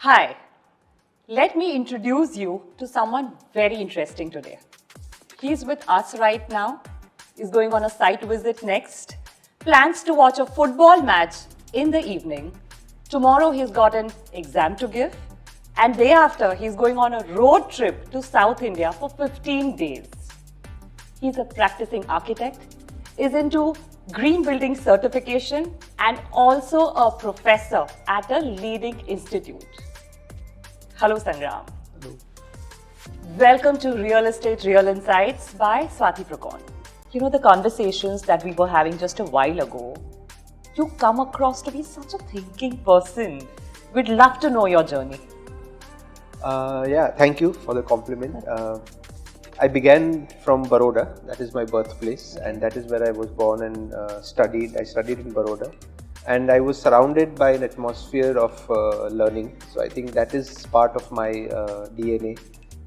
Hi, let me introduce you to someone very interesting today. He's with us right now. He's going on a site visit next. Plans to watch a football match in the evening. Tomorrow he's got an exam to give. And day after he's going on a road trip to South India for 15 days. He's a practicing architect, is into green building certification and also a professor at a leading institute. Hello Sangram. Hello. Welcome to Real Estate Real Insights by Swati Procon. You know, the conversations that we were having just a while ago, you come across to be such a thinking person. We'd love to know your journey. Thank you for the compliment. I began from Baroda, that is my birthplace, and that is where I was born and studied. I studied in Baroda, and I was surrounded by an atmosphere of learning. So I think that is part of my DNA.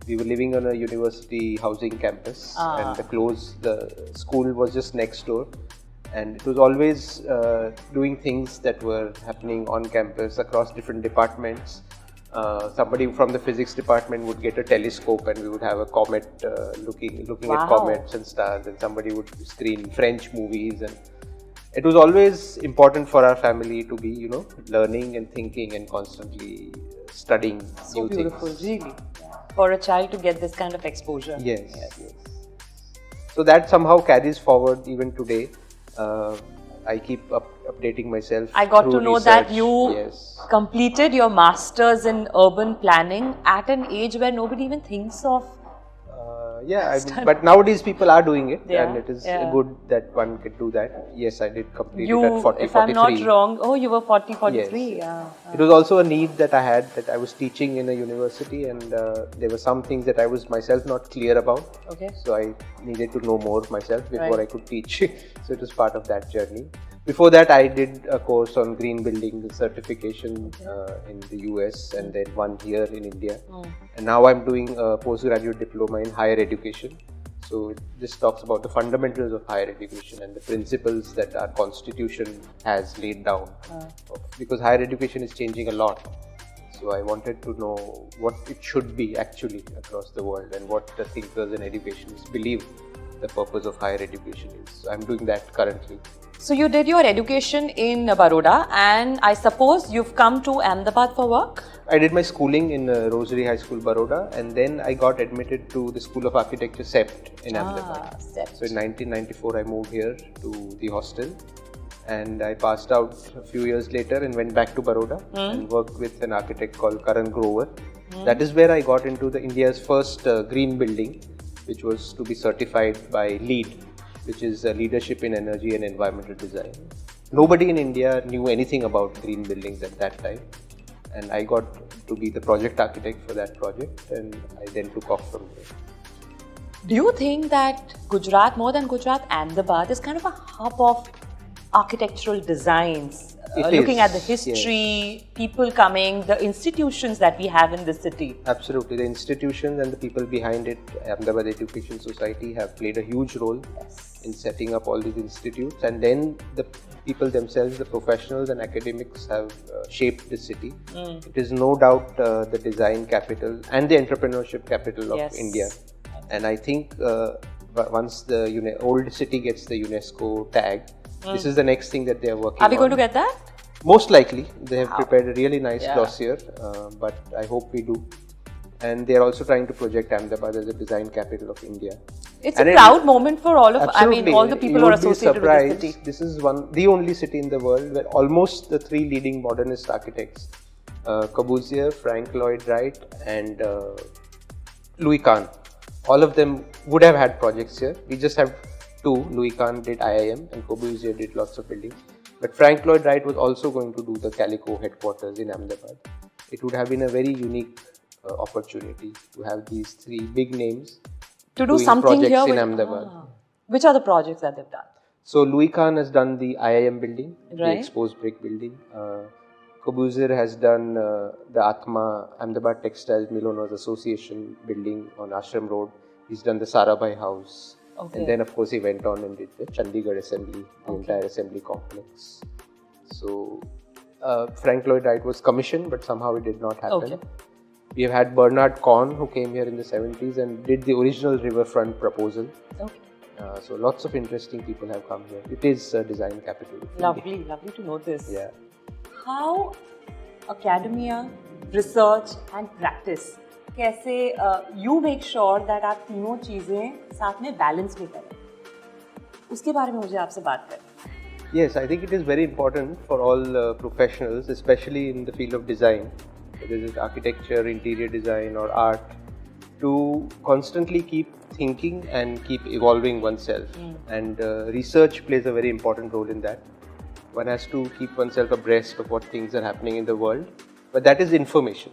We were living on a university housing campus, and the school was just next door. And it was always doing things that were happening on campus across different departments. Somebody from the physics department would get a telescope and we would have a comet looking at comets and stars, and somebody would screen French movies, and it was always important for our family to be, learning and thinking and constantly studying So new beautiful, things. really. For a child to get this kind of exposure. Yes. So that somehow carries forward even today. I keep updating myself. I got to through know research. that you Yes. completed your master's in urban planning at an age where nobody even thinks of. But nowadays people are doing it, Yeah, and it is yeah. good that one could do that. Yes, I did complete You, it at 40, if I'm 43. not wrong, you were 40, 43. Yes. Yeah. It was also a need that I had, that I was teaching in a university, and there were some things that I was myself not clear about. Okay. So I needed to know more myself before Right. I could teach. So it was part of that journey. Before that, I did a course on green building certification in the US, and then one here in India. And now I'm doing a postgraduate diploma in higher education. So this talks about the fundamentals of higher education and the principles that our constitution has laid down. Because higher education is changing a lot. So I wanted to know what it should be actually across the world, and what the thinkers and educationists believe the purpose of higher education is. So I'm doing that currently. So you did your education in Baroda, and I suppose you've come to Ahmedabad for work? I did my schooling in Rosary High School, Baroda, and then I got admitted to the School of Architecture, CEPT, in Ahmedabad. CEPT. So in 1994, I moved here to the hostel, and I passed out a few years later and went back to Baroda and worked with an architect called Karan Grover. That is where I got into the India's first green building, which was to be certified by LEED, which is Leadership in Energy and Environmental Design. Nobody in India knew anything about green buildings at that time, and I got to be the project architect for that project, and I then took off from there. Do you think that Gujarat, more than Gujarat, Ahmedabad is kind of a hub of architectural designs? Looking at the history, people coming, the institutions that we have in the city. Absolutely. The institutions and the people behind it, Ahmedabad Education Society, have played a huge role in setting up all these institutes. And then the people themselves, the professionals and academics, have shaped the city. It is no doubt the design capital and the entrepreneurship capital of India. And I think once the old city gets the UNESCO tag, this is the next thing that they are working on. Are we going to get that? Most likely. They have prepared a really nice dossier, but I hope we do. And they are also trying to project Ahmedabad as a design capital of India. It's a proud moment for all of, Absolutely. all the people who are associated with the city. This is the only city in the world where almost the three leading modernist architects, Corbusier, Frank Lloyd Wright, and Louis Kahn, all of them would have had projects here. We just have two. Louis Kahn did IIM and Corbusier did lots of buildings. But Frank Lloyd Wright was also going to do the Calico headquarters in Ahmedabad. It would have been a very unique opportunity to have these three big names to do doing something projects here in Ahmedabad. Which are the projects that they've done? So Louis Kahn has done the IIM building, the Right. exposed brick building. Corbusier has done the Atma Ahmedabad Textiles Mill Owners Association building on Ashram Road. He's done the Sarabhai House. Okay. And then of course he went on and did the Chandigarh Assembly, the entire assembly complex. So Frank Lloyd Wright was commissioned, but somehow it did not happen. Okay. We have had Bernard Corn, who came here in the 70s and did the original riverfront proposal. Okay. So lots of interesting people have come here. It is design capital. Lovely to know this. Yeah. How academia, research and practice कैसे you make sure that आप तीनों चीजें साथ में balance में करें, उसके बारे में मुझे आपसे बात करें. Yes, I think it is very important for all professionals, especially in the field of design, whether it is architecture, interior design or art, to constantly keep thinking and keep evolving oneself. And research plays a very important role in that. One has to keep oneself abreast of what things are happening in the world, but that is information.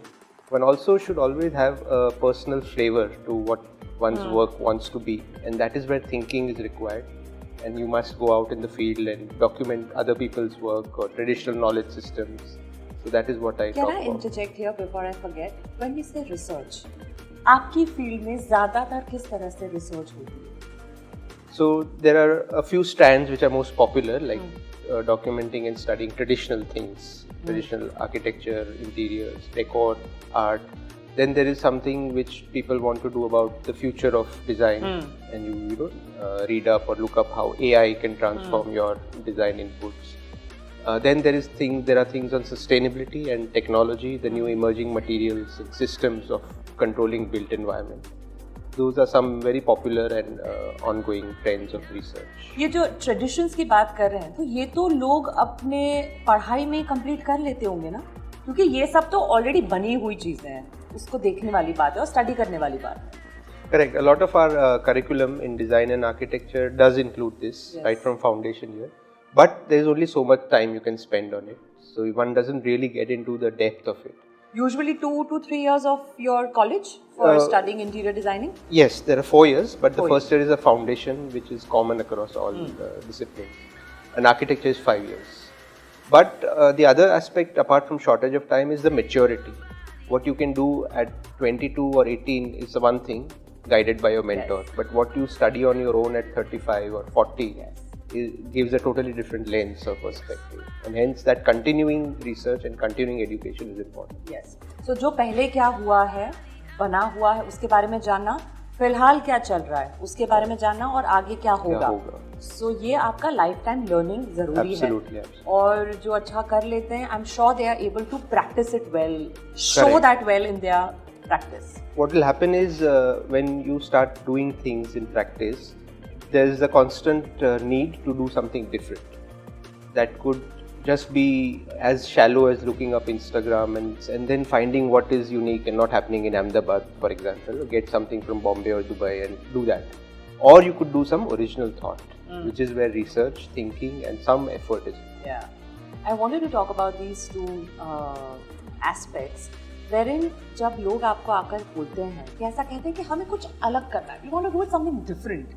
One also should always have a personal flavor to what one's work wants to be, and that is where thinking is required. And you must go out in the field and document other people's work or traditional knowledge systems. So that is what I talk about. Can I interject here before I forget? When we say research, आपकी field में ज़्यादातर किस तरह से research होती है? So there are a few strands which are most popular, like documenting and studying traditional things, traditional architecture, interiors, decor, art. Then there is something which people want to do about the future of design, and you read up or look up how AI can transform your design inputs. Then there are things on sustainability and technology, the new emerging materials and systems of controlling built environment. Those are some very popular and ongoing trends of research. ये जो traditions की बात कर रहे हैं, तो ये तो लोग अपने पढ़ाई में कंप्लीट कर लेते होंगे ना, क्योंकि ये सब तो ऑलरेडी बनी हुई चीजें हैं, उसको देखने वाली बात है और स्टडी करने वाली बात है. Correct. A lot of our curriculum in design and architecture does include this, right from foundation year. But there is only so much time you can spend on it. So one doesn't really get into the depth of it. Usually 2 to 3 years of your college for studying interior designing? Yes, there are 4 years, but the first year is a foundation which is common across all disciplines. And architecture is 5 years. But the other aspect apart from shortage of time is the maturity. What you can do at 22 or 18 is one thing, guided by your mentor. Yes. But what you study on your own at 35 or 40 gives a totally different lens of perspective. And hence that continuing research and continuing education is important. Yes. So जो पहले क्या हुआ है, बना हुआ है, उसके बारे में जानना, फिलहाल क्या चल रहा है, उसके बारे में जानना और आगे क्या होगा. So ये आपका लाइफ टाइम लर्निंग जरूरी है. और जो अच्छा कर लेते हैं, I'm sure they are able to practice it well, show that well in their practice. What will happen is when you start doing things in practice, there is a constant need to do something different. That could just be as shallow as looking up Instagram and then finding what is unique and not happening in Ahmedabad, for example. Get something from Bombay or Dubai and do that. Or you could do some original thought, which is where research, thinking and some effort is. Yeah. I wanted to talk about these two aspects. Wherein जब लोग आपको आकर बोलते हैं कि ऐसा कहते हैं कि हमें कुछ अलग करना है, we want to do something different.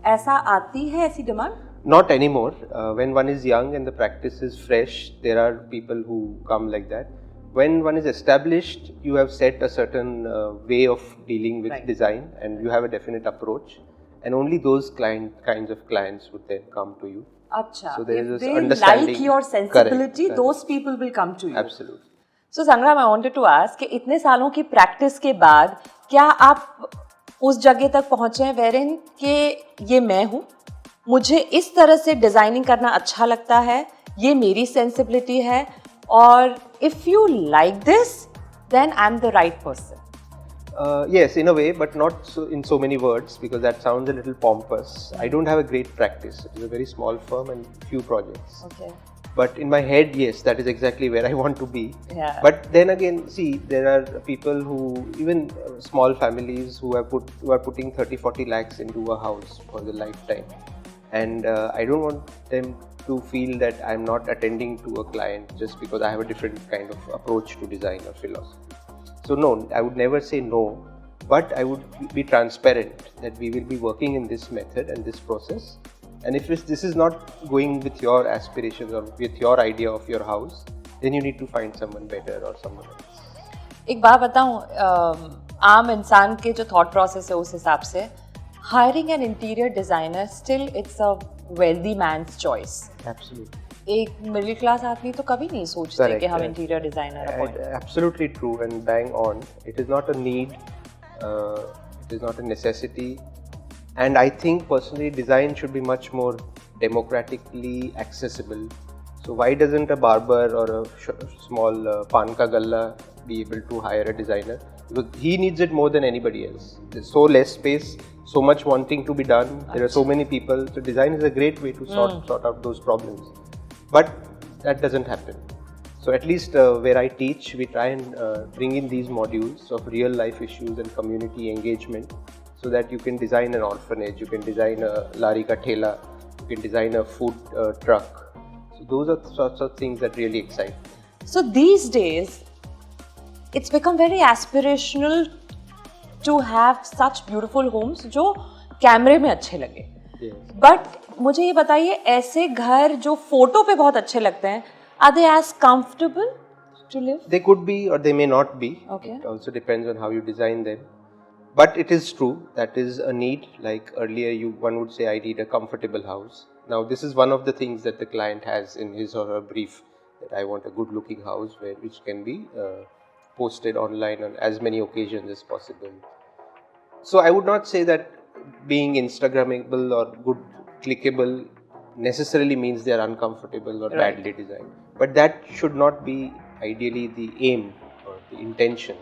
ऐसा आती है ऐसी demand? Not anymore. When one is young and the practice is fresh, there are people who come like that. When one is established, you have set a certain way of dealing with design and you have a definite approach, and only those kinds of clients would then come to you. Achha. So there is if this they understanding. like your sensibility, Correct. those people will come to you. Absolutely. So Sangram, I wanted to ask कि इतने सालों की practice के बाद क्या आप उस जगह तक पहुंचे हैं wherein कि ये मैं हूँ, मुझे इस तरह से डिजाइनिंग करना अच्छा लगता है, ये मेरी सेंसिबिलिटी है, और if you like this, then I'm the right person. Yes, in a way, but not so in so many words, because that sounds a little pompous. I don't have a great practice. It is a very small firm and few projects. Okay. But in my head, yes, that is exactly where I want to be. Yeah. But then again, see, there are people who, even small families who are putting 30-40 lakhs into a house for the lifetime. And I don't want them to feel that I'm not attending to a client just because I have a different kind of approach to design or philosophy. So no, I would never say no, but I would be transparent that we will be working in this method and this process. And if this is not going with your aspirations or with your idea of your house, then you need to find someone better or someone else. एक बात बताऊं, आम इंसान के जो thought process है उस हिसाब से, hiring an interior designer, still it's a wealthy man's choice. Absolutely. एक मिडिल क्लास आदमी तो कभी नहीं सोचते Correct, कि हम correct. Interior designer appoint Absolutely true and bang on. It is not a need, it is not a necessity. And I think personally design should be much more democratically accessible. So why doesn't a barber or a small pan ka galla be able to hire a designer? Because he needs it more than anybody else. There's so less space, so much wanting to be done. There are so many people. So design is a great way to sort out those problems. But that doesn't happen. So at least where I teach, we try and bring in these modules of real life issues and community engagement, so that you can design an orphanage, you can design a lari ka thela, you can design a food truck. So those are the sorts of things that really excite me. So these days, it's become very aspirational to have such beautiful homes जो कैमरे में अच्छे लगे. Yes. But मुझे ये बताइए, ऐसे घर जो फोटो पे बहुत अच्छे लगते हैं, are they as comfortable to live? They could be or they may not be. Okay. It also depends on how you design them. But it is true, that is a need. Like earlier, one would say, I need a comfortable house. Now, this is one of the things that the client has in his or her brief, that I want a good looking house which can be posted online on as many occasions as possible. So I would not say that being Instagrammable or good clickable necessarily means they are uncomfortable or Right. badly designed. But that should not be ideally the aim or the intention.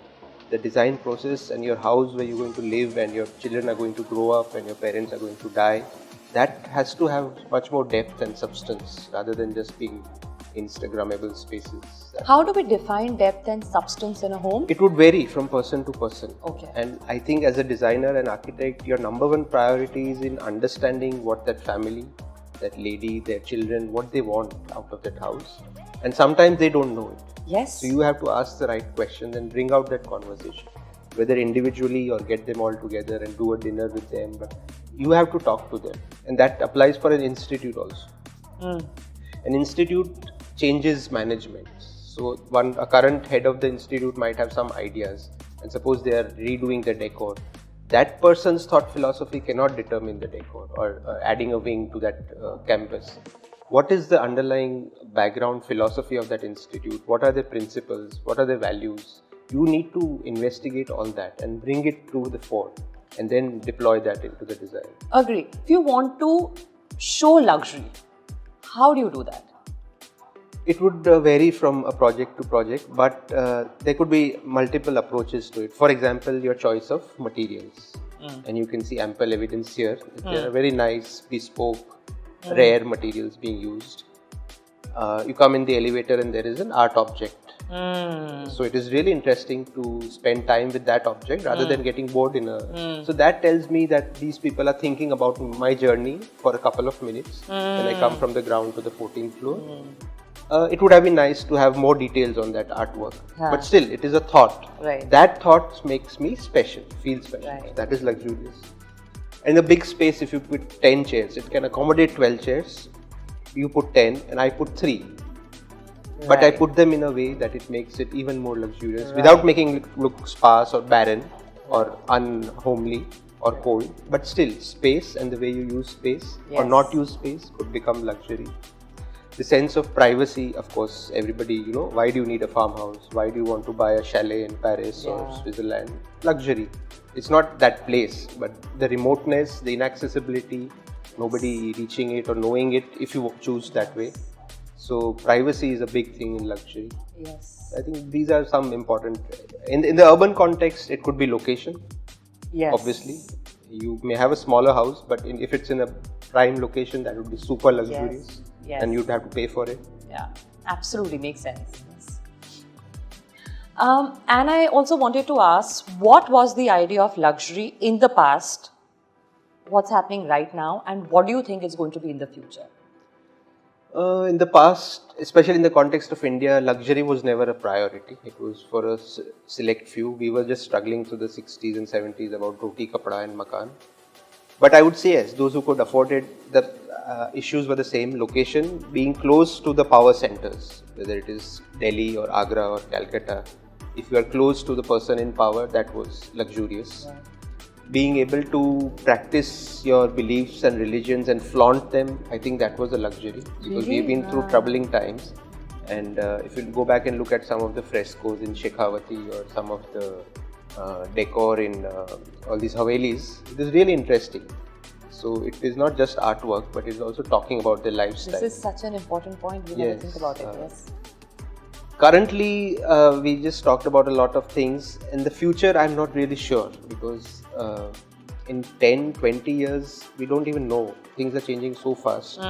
The design process and your house where you're going to live and your children are going to grow up and your parents are going to die, that has to have much more depth and substance rather than just being Instagrammable spaces. How do we define depth and substance in a home? It would vary from person to person. Okay. And I think as a designer and architect, your number one priority is in understanding what that family, that lady, their children, what they want out of that house. And sometimes they don't know it. Yes. So you have to ask the right questions and bring out that conversation, whether individually or get them all together and do a dinner with them. But you have to talk to them. And that applies for an institute also. An institute changes management. So a current head of the institute might have some ideas, and suppose they are redoing the decor. That person's thought philosophy cannot determine the decor or adding a wing to that campus. What is the underlying background philosophy of that institute? What are their principles? What are their values? You need to investigate all that and bring it to the fore and then deploy that into the design. Agree. If you want to show luxury, how do you do that? It would vary from a project to project, but there could be multiple approaches to it. For example, your choice of materials. And you can see ample evidence here. There are very nice, bespoke, rare materials being used. You come in the elevator and there is an art object. So it is really interesting to spend time with that object rather than getting bored in a... So that tells me that these people are thinking about my journey for a couple of minutes when I come from the ground to the 14th floor. It would have been nice to have more details on that artwork. But still, it is a thought. Right. That thought makes me special, feel special. Right. That is luxurious. In the big space, if you put 10 chairs, it can accommodate 12 chairs. You put 10 and I put 3. But I put them in a way that it makes it even more luxurious without making it look sparse or barren or unhomely or cold. But still, space and the way you use space or not use space could become luxury. The sense of privacy, of course, everybody, why do you need a farmhouse? Why do you want to buy a chalet in Paris or Switzerland? Luxury. It's not that place, but the remoteness, the inaccessibility, nobody reaching it or knowing it if you choose that way. So privacy is a big thing in luxury. Yes. I think these are some important. In the urban context, it could be location. Yes. Obviously, you may have a smaller house, but if it's in a prime location, that would be super luxurious. Yes. And you'd have to pay for it. Yeah, absolutely makes sense. Yes. And I also wanted to ask, what was the idea of luxury in the past? What's happening right now? And what do you think is going to be in the future? In the past, especially in the context of India, luxury was never a priority. It was for a select few. We were just struggling through the 60s and 70s about roti, kapda and makan. But I would say yes, those who could afford it, the issues were the same. Location, being close to the power centers, whether it is Delhi or Agra or Calcutta. If you are close to the person in power, that was luxurious. being able to practice your beliefs and religions and flaunt them, I think that was a luxury, because we've been through troubling times. And if you go back and look at some of the frescoes in Shekhawati or some of the decor in all these Havelis, it is really interesting. So it is not just artwork, but it is also talking about their lifestyle. This is such an important point. We never think about it. Yes. Currently, we just talked about a lot of things. In the future, I'm not really sure, because in 10, 20 years, we don't even know. Things are changing so fast.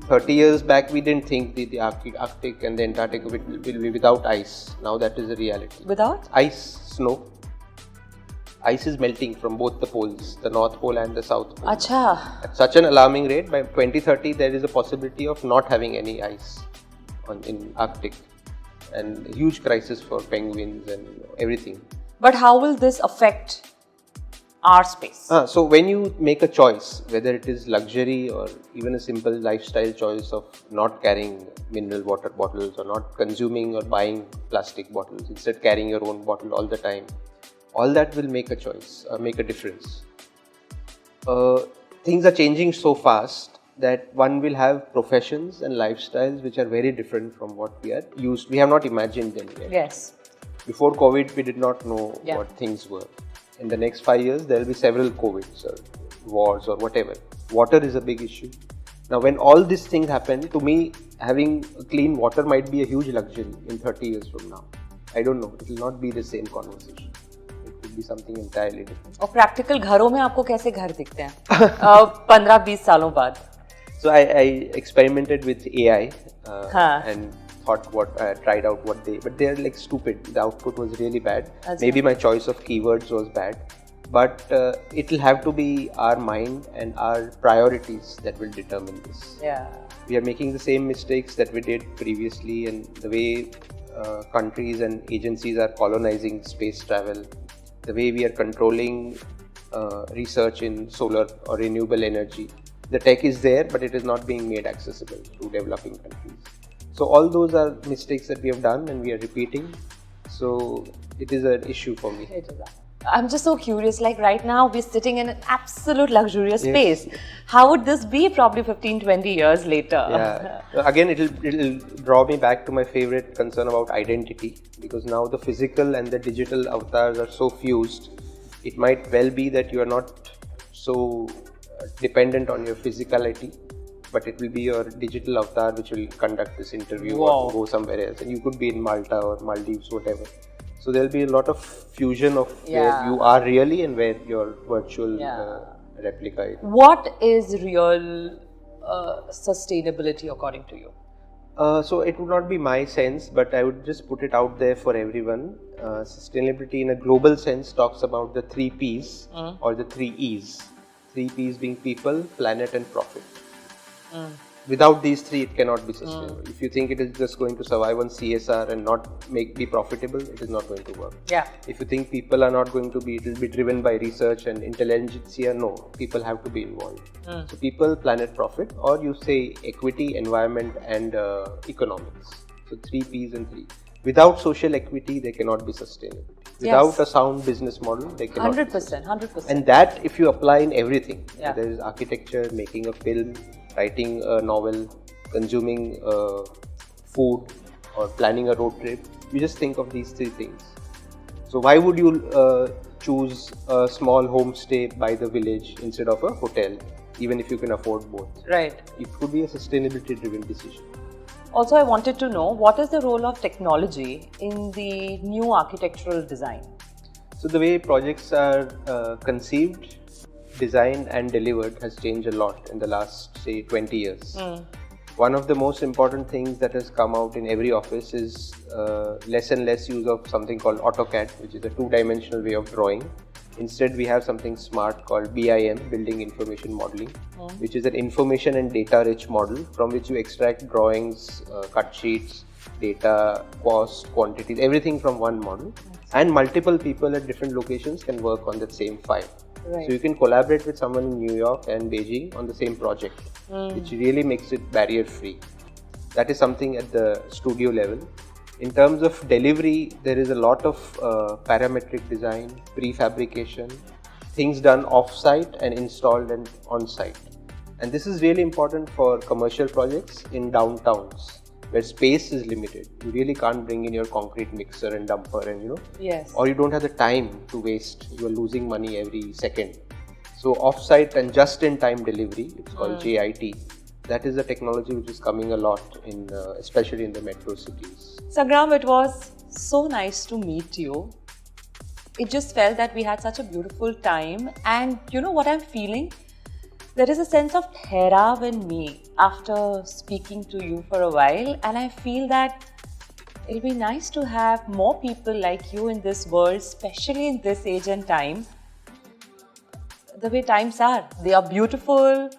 30 years back, we didn't think the Arctic and the Antarctic will be without ice. Now that is a reality. Without? Ice, snow. Ice is melting from both the poles, the North Pole and the South Pole. Acha. At such an alarming rate, by 2030, there is a possibility of not having any ice in Arctic. And a huge crisis for penguins and everything. But how will this affect our space? So when you make a choice, whether it is luxury or even a simple lifestyle choice of not carrying mineral water bottles or not consuming or buying plastic bottles, instead carrying your own bottle all the time, all that will make a choice, make a difference. Things are changing so fast that one will have professions and lifestyles which are very different from what we are used. We have not imagined them yet. Yes. Before COVID, we did not know what things were. In the next 5 years, there will be several COVIDs or wars or whatever. Water is a big issue. Now, when all these things happen, to me, having clean water might be a huge luxury in 30 years from now. I don't know. It will not be the same conversation. It will be something entirely different. और practical घरों में आपको कैसे घर दिखते हैं 15-20 सालों बाद? So I experimented with AI and tried out but they're like stupid. The output was really bad. Maybe my choice of keywords was bad, but it will have to be our mind and our priorities that will determine this. Yeah. We are making the same mistakes that we did previously, and the way countries and agencies are colonizing space travel, the way we are controlling research in solar or renewable energy. The tech is there, but it is not being made accessible to developing countries. So all those are mistakes that we have done and we are repeating. So it is an issue for me. I'm just so curious, like right now we're sitting in an absolute luxurious space. How would this be probably 15-20 years later? Yeah. Again, it'll draw me back to my favorite concern about identity, because now the physical and the digital avatars are so fused. It might well be that you are not so dependent on your physicality, but it will be your digital avatar which will conduct this interview or go somewhere else, and you could be in Malta or Maldives, whatever. So there will be a lot of fusion of where you are really and where your virtual replica is. What is real sustainability according to you? So it would not be my sense, but I would just put it out there for everyone. Sustainability in a global sense talks about the 3 Ps or the 3 Es. 3 Ps being people, planet and profit. Without these 3, it cannot be sustainable. If you think it is just going to survive on CSR and not be profitable, it is not going to work. Yeah. If you think people are not going to be, it will be driven by research and intelligentsia, no, people have to be involved. So people, planet, profit, or you say equity, environment and economics. So 3 Ps and 3. Without social equity, they cannot be sustainable. Without a sound business model, they cannot 100%, 100%. And that, if you apply in everything, whether it is architecture, making a film, writing a novel, consuming food, or planning a road trip, you just think of these 3 things. So why would you choose a small homestay by the village instead of a hotel, even if you can afford both? Right. It could be a sustainability driven decision. Also, I wanted to know, what is the role of technology in the new architectural design? So the way projects are conceived, designed and delivered has changed a lot in the last, say, 20 years. One of the most important things that has come out in every office is less and less use of something called AutoCAD, which is a 2-dimensional way of drawing. Instead, we have something smart called BIM, Building Information Modeling, which is an information and data rich model from which you extract drawings, cut sheets, data, cost, quantities, everything from one model. And multiple people at different locations can work on that same file. Right. So you can collaborate with someone in New York and Beijing on the same project, which really makes it barrier free. That is something at the studio level. In terms of delivery, there is a lot of parametric design, prefabrication, things done off-site and installed and on-site. And this is really important for commercial projects in downtowns where space is limited. You really can't bring in your concrete mixer and dumper and Yes. or you don't have the time to waste. You are losing money every second. So off-site and just-in-time delivery, it's called JIT. That is a technology which is coming a lot in, especially in the metro cities. Sangram, it was so nice to meet you. It just felt that we had such a beautiful time, and you know what I'm feeling? There is a sense of therav in me after speaking to you for a while, and I feel that it'll be nice to have more people like you in this world, especially in this age and time. The way times are, they are beautiful,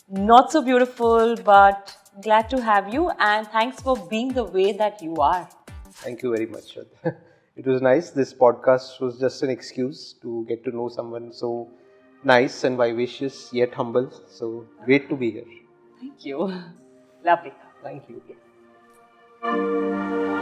not so beautiful, but glad to have you, and thanks for being the way that you are. Thank you very much, Shraddha. It was nice. This podcast was just an excuse to get to know someone so nice and vivacious yet humble. So great to be here. Thank you. Lovely. Thank you.